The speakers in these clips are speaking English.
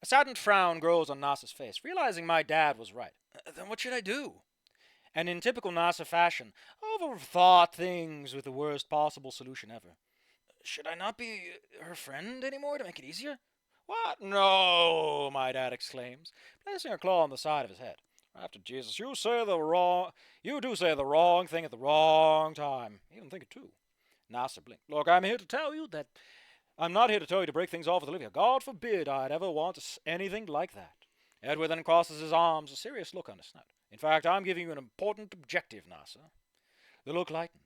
A saddened frown grows on Nasa's face, realizing my dad was right. Then what should I do? And in typical Nasa fashion, I've overthought things with the worst possible solution ever. Should I not be her friend anymore to make it easier? What? No, my dad exclaims, placing a claw on the side of his head. After Jesus, you do say the wrong thing at the wrong time. Even think it too. Nasa blinked. Look, I'm not here to tell you to break things off with Olivia. God forbid I'd ever want anything like that. Edward then crosses his arms, a serious look on his snout. In fact, I'm giving you an important objective, Nasa. The look lightened.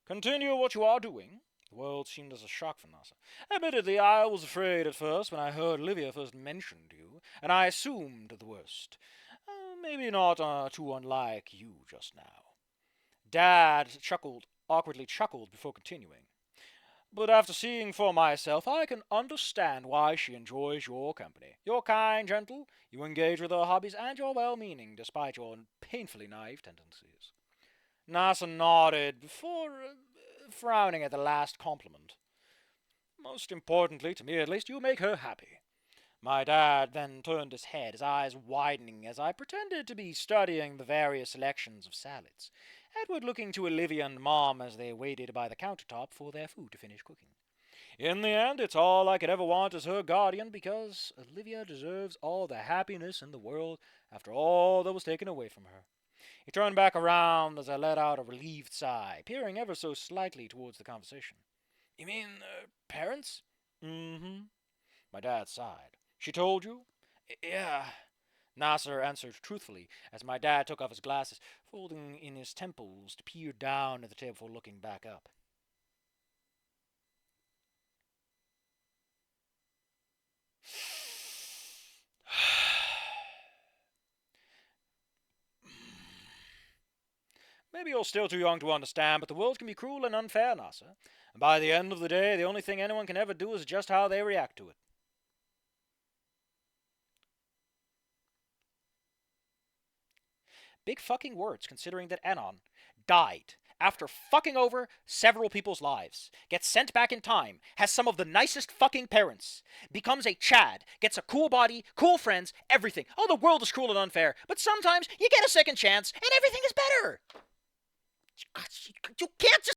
Continue what you are doing. The world seemed as a shock for Nasa. Admittedly, I was afraid at first when I heard Olivia first mentioned you, and I assumed the worst. Maybe not too unlike you just now. Dad awkwardly chuckled before continuing. But after seeing for myself, I can understand why she enjoys your company. You're kind, gentle, you engage with her hobbies, and you're well-meaning, despite your painfully naive tendencies. Nasa nodded before frowning at the last compliment. Most importantly, to me at least, you make her happy. My dad then turned his head, his eyes widening as I pretended to be studying the various selections of salads. Edward looking to Olivia and Mom as they waited by the countertop for their food to finish cooking. In the end, it's all I could ever want as her guardian because Olivia deserves all the happiness in the world after all that was taken away from her. He turned back around as I let out a relieved sigh, peering ever so slightly towards the conversation. You mean, parents? Mm-hmm. My dad sighed. She told you? Yeah. Nasser answered truthfully as my dad took off his glasses, folding in his temples to peer down at the table before looking back up. Maybe you're still too young to understand, but the world can be cruel and unfair, Nasser. And by the end of the day, the only thing anyone can ever do is adjust how they react to it. Big fucking words, considering that Anon died after fucking over several people's lives, gets sent back in time, has some of the nicest fucking parents, becomes a Chad, gets a cool body, cool friends, everything. Oh, the world is cruel and unfair, but sometimes you get a second chance and everything is better. You can't just